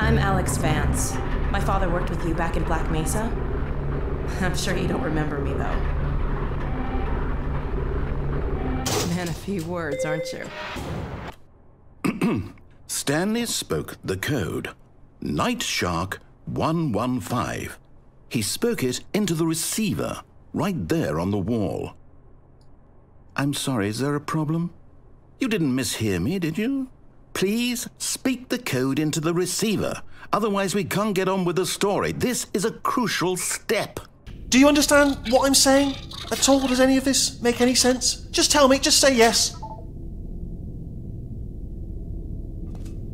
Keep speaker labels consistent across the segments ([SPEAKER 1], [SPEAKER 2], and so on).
[SPEAKER 1] I'm Alex Vance. My father worked with you back in Black Mesa. I'm sure you don't remember me, though. Man, a few words, aren't you?
[SPEAKER 2] Stanley spoke the code. Night Shark 115. He spoke it into the receiver, right there on the wall. I'm sorry, is there a problem? You didn't mishear me, did you? Please speak the code into the receiver. Otherwise, we can't get on with the story. This is a crucial step.
[SPEAKER 3] Do you understand what I'm saying at all? Does any of this make any sense? Just tell me, just say yes.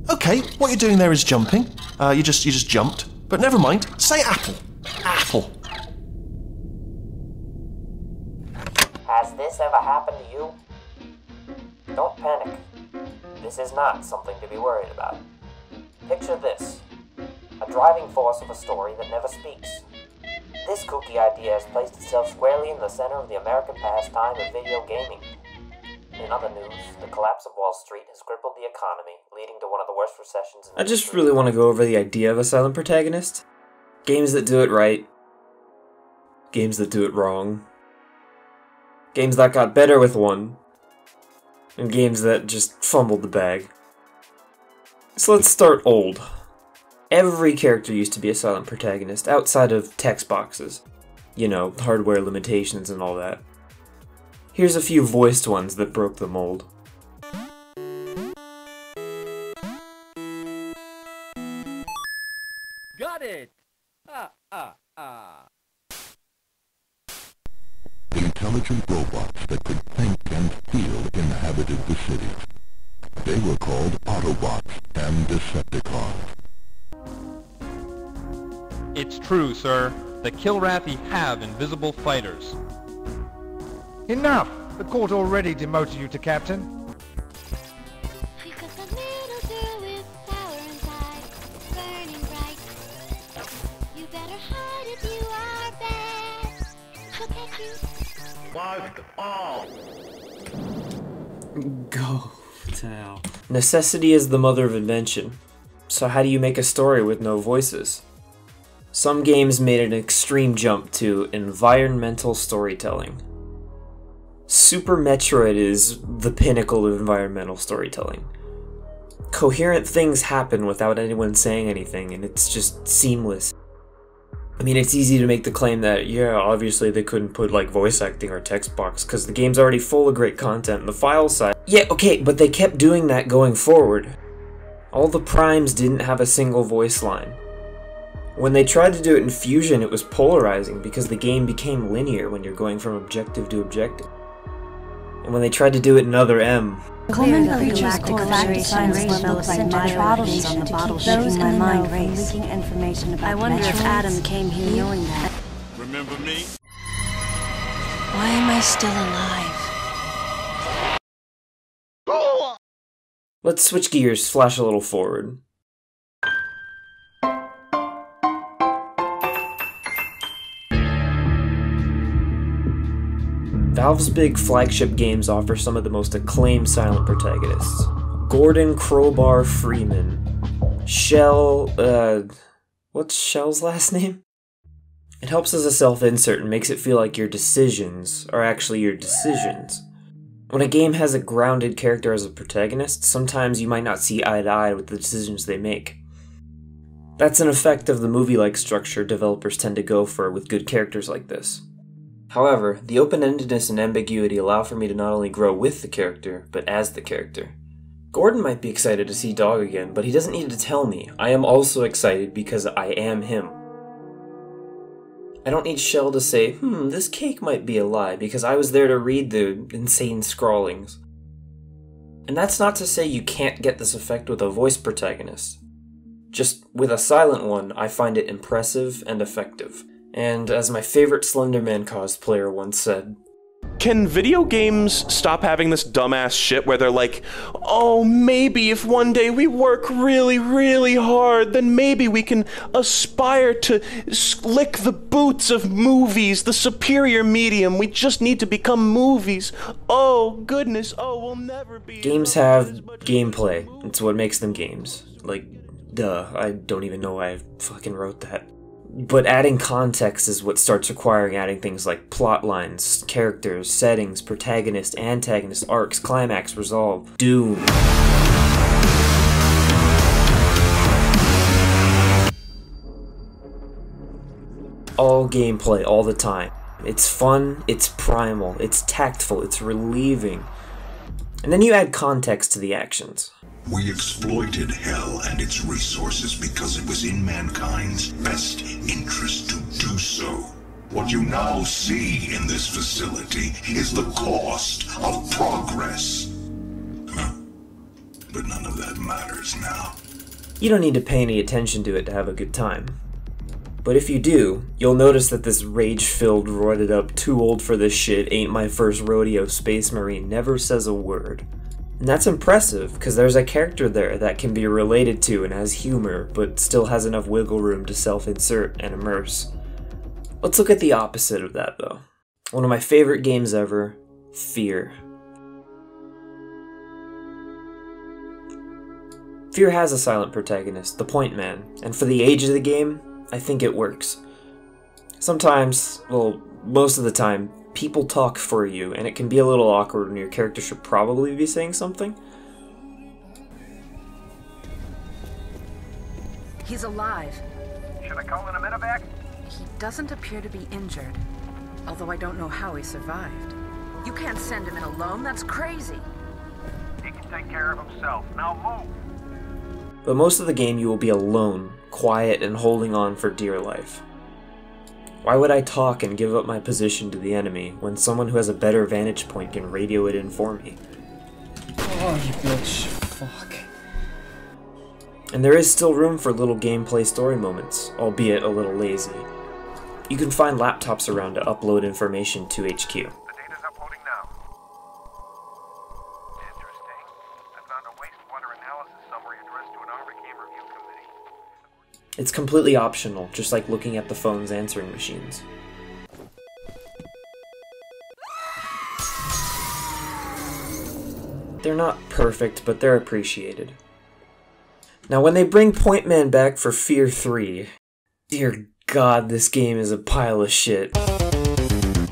[SPEAKER 3] Okay, what you're doing there is jumping. You just jumped. But never mind, say apple. Apple.
[SPEAKER 4] Has this ever happened to you? Don't panic. This is not something to be worried about. Picture this. A driving force of a story that never speaks. This kooky idea has placed itself squarely in the center of the American pastime of video gaming. In other news, the collapse of Wall Street has crippled the economy, leading to one of the worst recessions in
[SPEAKER 5] I just really want to go over the idea of a silent protagonist. Games that do it right. Games that do it wrong. Games that got better with one. And games that just fumbled the bag. So let's start old. Every character used to be a silent protagonist, outside of text boxes. You know, hardware limitations and all that. Here's a few voiced ones that broke the mold.
[SPEAKER 6] Got it!
[SPEAKER 7] Intelligent robots that could think and feel inhabited the city. They were called Autobots and Decepticons.
[SPEAKER 8] It's true, sir. The Kilrathi have invisible fighters.
[SPEAKER 6] Enough! The court already demoted you to captain.
[SPEAKER 9] We've got the little girl with power inside, burning bright. You better hide if you are bad. I'll catch you.
[SPEAKER 5] Go to hell. Necessity is the mother of invention. So how do you make a story with no voices? Some games made an extreme jump to environmental storytelling. Super Metroid is the pinnacle of environmental storytelling. Coherent things happen without anyone saying anything, and it's just seamless. I mean, it's easy to make the claim that, yeah, obviously they couldn't put, like, voice acting or text box, because the game's already full of great content on the file side. Yeah, okay, but they kept doing that going forward. All the primes didn't have a single voice line. When they tried to do it in Fusion, it was polarizing, because the game became linear when you're going from objective to objective. And when they tried to do it in Other M,
[SPEAKER 10] Coleman features galactic science developed like microbottles on the bottle, keeping my mind racing information about I wonder if Adam came here knowing that.
[SPEAKER 11] Remember me?
[SPEAKER 10] Why am I still alive?
[SPEAKER 5] Let's switch gears, flash a little forward. Valve's big flagship games offer some of the most acclaimed silent protagonists. Gordon Crowbar Freeman. Shell, what's Shell's last name? It helps as a self-insert and makes it feel like your decisions are actually your decisions. When a game has a grounded character as a protagonist, sometimes you might not see eye to eye with the decisions they make. That's an effect of the movie-like structure developers tend to go for with good characters like this. However, the open-endedness and ambiguity allow for me to not only grow with the character, but as the character. Gordon might be excited to see Dog again, but he doesn't need to tell me. I am also excited because I am him. I don't need Shell to say, this cake might be a lie, because I was there to read the insane scrawlings. And that's not to say you can't get this effect with a voice protagonist. Just with a silent one, I find it impressive and effective. And as my favorite Slenderman cosplayer once said,
[SPEAKER 3] Can video games stop having this dumbass shit where they're like, oh, maybe if one day we work really, really hard, then maybe we can aspire to lick the boots of movies, the superior medium. We just need to become movies. Oh, goodness. Oh, we'll never be...
[SPEAKER 5] Games have gameplay. It's what makes them games. Like, Duh, I don't even know why I fucking wrote that. But adding context is what starts requiring adding things like plot lines, characters, settings, protagonist, antagonist, arcs, climax, resolve, doom. All gameplay, all the time. It's fun, it's primal, it's tactful, it's relieving. And then you add context to the actions.
[SPEAKER 11] We exploited Hell and its resources because it was in mankind's best interest to do so. What you now see in this facility is the cost of progress. But none of that matters now.
[SPEAKER 5] You don't need to pay any attention to it to have a good time. But if you do, you'll notice that this rage-filled, roided-up, too old for this shit, ain't my first rodeo space marine never says a word. And that's impressive, because there's a character there that can be related to and has humor, but still has enough wiggle room to self-insert and immerse. Let's look at the opposite of that, though. One of my favorite games ever, Fear. Fear has a silent protagonist, the Point Man, and for the age of the game, I think it works. Sometimes, well, most of the time, people talk for you, and it can be a little awkward when your character should probably be saying something.
[SPEAKER 12] He's alive.
[SPEAKER 6] Should I call in a medevac?
[SPEAKER 12] He doesn't appear to be injured, although I don't know how he survived. You can't send him in alone, that's crazy.
[SPEAKER 6] He can take care of himself. Now move.
[SPEAKER 5] But most of the game you will be alone, quiet, and holding on for dear life. Why would I talk and give up my position to the enemy when someone who has a better vantage point can radio it in for me? Oh, you bitch. Fuck. And there is still room for little gameplay story moments, albeit a little lazy. You can find laptops around to upload information to HQ.
[SPEAKER 6] The data's uploading now. Interesting. I found a wastewater analysis summary addressed to an Armicam review committee.
[SPEAKER 5] It's completely optional, just like looking at the phone's answering machines. They're not perfect, but they're appreciated. Now when they bring Point Man back for Fear 3, dear God, this game is a pile of shit.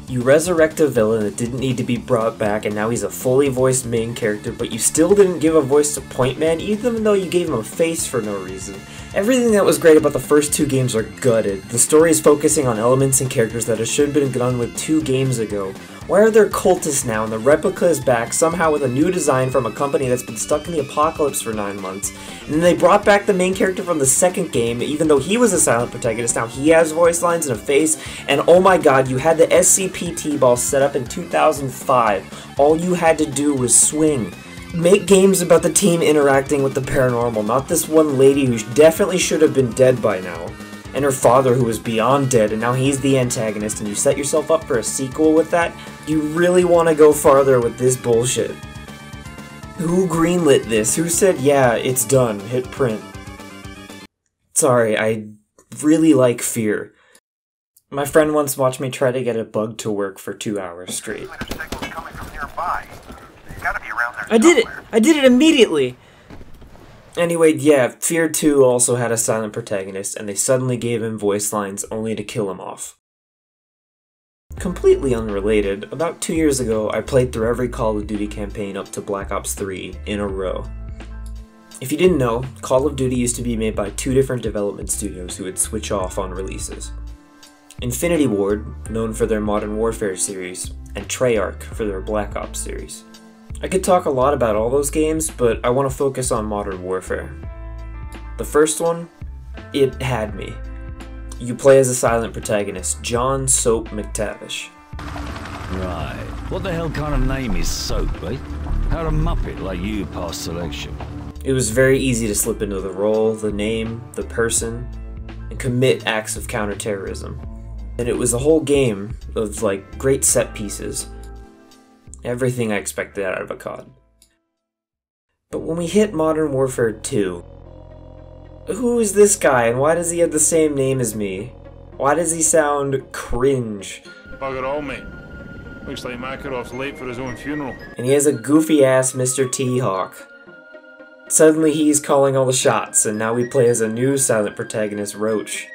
[SPEAKER 5] You resurrect a villain that didn't need to be brought back, and now he's a fully voiced main character, but you still didn't give a voice to Point Man, even though you gave him a face for no reason. Everything that was great about the first two games are gutted. The story is focusing on elements and characters that should have been done with 2 games ago. Why are there cultists now, and the replica is back, somehow with a new design from a company that's been stuck in the apocalypse for 9 months? And then they brought back the main character from the second game, even though he was a silent protagonist, now he has voice lines and a face, and oh my god, you had the SCP ball set up in 2005. All you had to do was swing. Make games about the team interacting with the paranormal, not this one lady who definitely should have been dead by now. And her father who was beyond dead, and now he's the antagonist, and you set yourself up for a sequel with that? You really want to go farther with this bullshit. Who greenlit this? Who said, yeah, it's done, hit print? Sorry, I really like Fear. My friend once watched me try to get a bug to work for 2 hours straight. I did it! I did it immediately! Anyway, yeah, Fear 2 also had a silent protagonist, and they suddenly gave him voice lines only to kill him off. Completely unrelated, about 2 years ago, I played through every Call of Duty campaign up to Black Ops 3 in a row. If you didn't know, Call of Duty used to be made by 2 different development studios who would switch off on releases. Infinity Ward, known for their Modern Warfare series, and Treyarch for their Black Ops series. I could talk a lot about all those games, but I want to focus on Modern Warfare. The first one, it had me. You play as a silent protagonist, John Soap McTavish.
[SPEAKER 13] Right. What the hell kind of name is Soap, eh? How'd a muppet like you pass selection?
[SPEAKER 5] It was very easy to slip into the role, the name, the person, and commit acts of counterterrorism. And it was a whole game of, like, great set pieces. Everything I expected out of a COD. But when we hit Modern Warfare 2, who is this guy and why does he have the same name as me? Why does he sound cringe?
[SPEAKER 14] Bugger all, mate. Looks like Makarov's late for his own funeral.
[SPEAKER 5] And he has a goofy ass Mr. T-Hawk. Suddenly he's calling all the shots, and now we play as a new silent protagonist, Roach.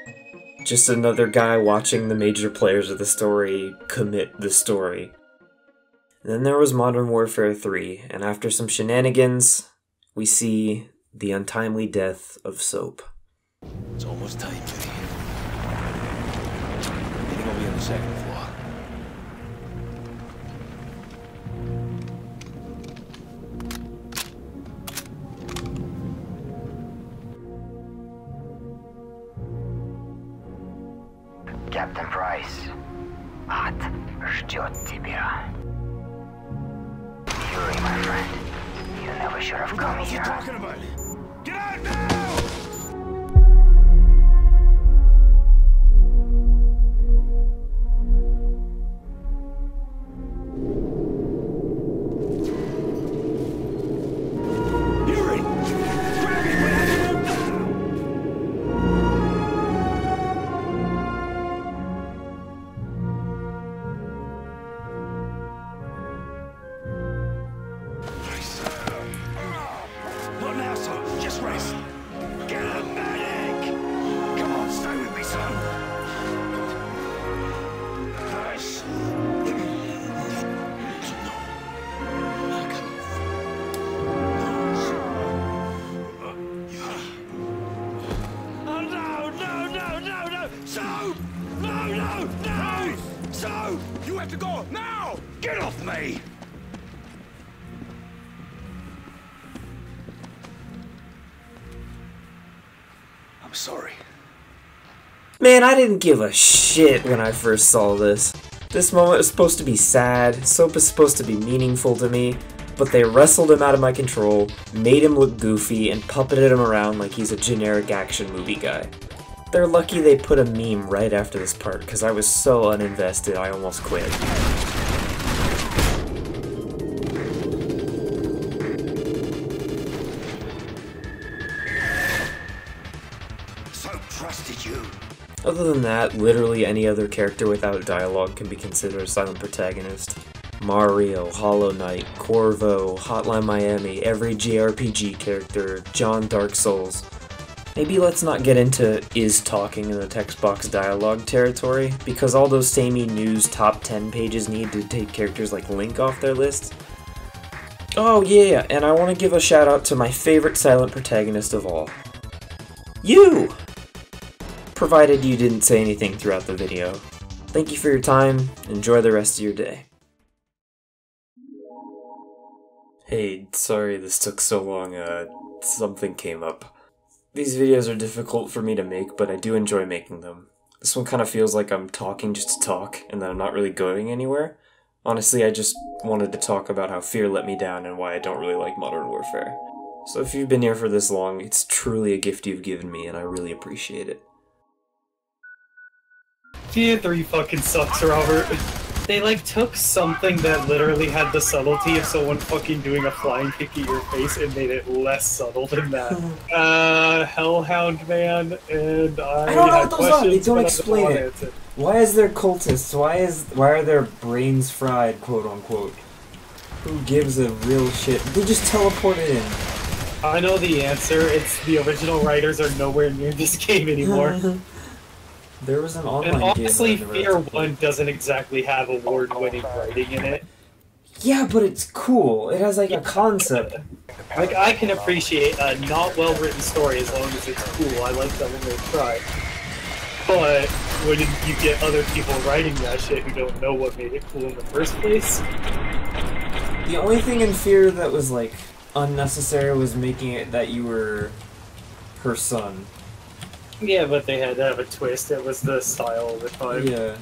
[SPEAKER 5] Just another guy watching the major players of the story commit the story. And then there was Modern Warfare 3, and after some shenanigans, we see the untimely death of Soap.
[SPEAKER 13] It's almost time for you. Meeting will be on the second floor.
[SPEAKER 15] Captain Price, ад ждет тебя. Yuri, my friend, you never should have come here. What are you talking about? Get out now!
[SPEAKER 11] So, you have to go now! Get off me!
[SPEAKER 13] I'm sorry.
[SPEAKER 5] Man, I didn't give a shit when I first saw this. This moment is supposed to be sad, Soap is supposed to be meaningful to me, but they wrestled him out of my control, made him look goofy, and puppeted him around like he's a generic action movie guy. They're lucky they put a meme right after this part, because I was so uninvested I almost quit.
[SPEAKER 11] So trusted you.
[SPEAKER 5] Other than that, literally any other character without dialogue can be considered a silent protagonist. Mario, Hollow Knight, Corvo, Hotline Miami, every JRPG character, John Dark Souls. Maybe let's not get into is talking in the text box dialogue territory, because all those samey news top 10 pages need to take characters like Link off their list. Oh yeah, and I want to give a shout out to my favorite silent protagonist of all. You! Provided you didn't say anything throughout the video. Thank you for your time, enjoy the rest of your day. Hey, sorry this took so long, something came up. These videos are difficult for me to make, but I do enjoy making them. This one kind of feels like I'm talking just to talk, and that I'm not really going anywhere. Honestly, I just wanted to talk about how Fear let me down and why I don't really like Modern Warfare. So if you've been here for this long, it's truly a gift you've given me, and I really appreciate it.
[SPEAKER 16] Fear 3 fucking sucks, Robert. They, like, took something that literally had the subtlety of someone fucking doing a flying kick at your face and made it less subtle than that. Hellhound Man, and I
[SPEAKER 5] don't know
[SPEAKER 16] had
[SPEAKER 5] what those are, they
[SPEAKER 16] questions,
[SPEAKER 5] don't
[SPEAKER 16] but I
[SPEAKER 5] explain
[SPEAKER 16] don't
[SPEAKER 5] it.
[SPEAKER 16] want to answer.
[SPEAKER 5] Why is there cultists? Why are their brains fried, quote unquote? Who gives a real shit? They just teleported in.
[SPEAKER 16] I know the answer, it's the original writers are nowhere near this game anymore.
[SPEAKER 5] There was an online
[SPEAKER 16] and honestly,
[SPEAKER 5] game
[SPEAKER 16] Fear 1 doesn't exactly have award-winning writing in it.
[SPEAKER 5] Yeah, but it's cool. It has like a concept.
[SPEAKER 16] Like, I can appreciate a not well-written story as long as it's cool. I like that when they try. But when you get other people writing that shit who don't know what made it cool in the first place...
[SPEAKER 5] The only thing in Fear that was, like, unnecessary was making it that you were her son.
[SPEAKER 16] Yeah, but they had to have a twist. It was the style of the time.
[SPEAKER 5] Yeah.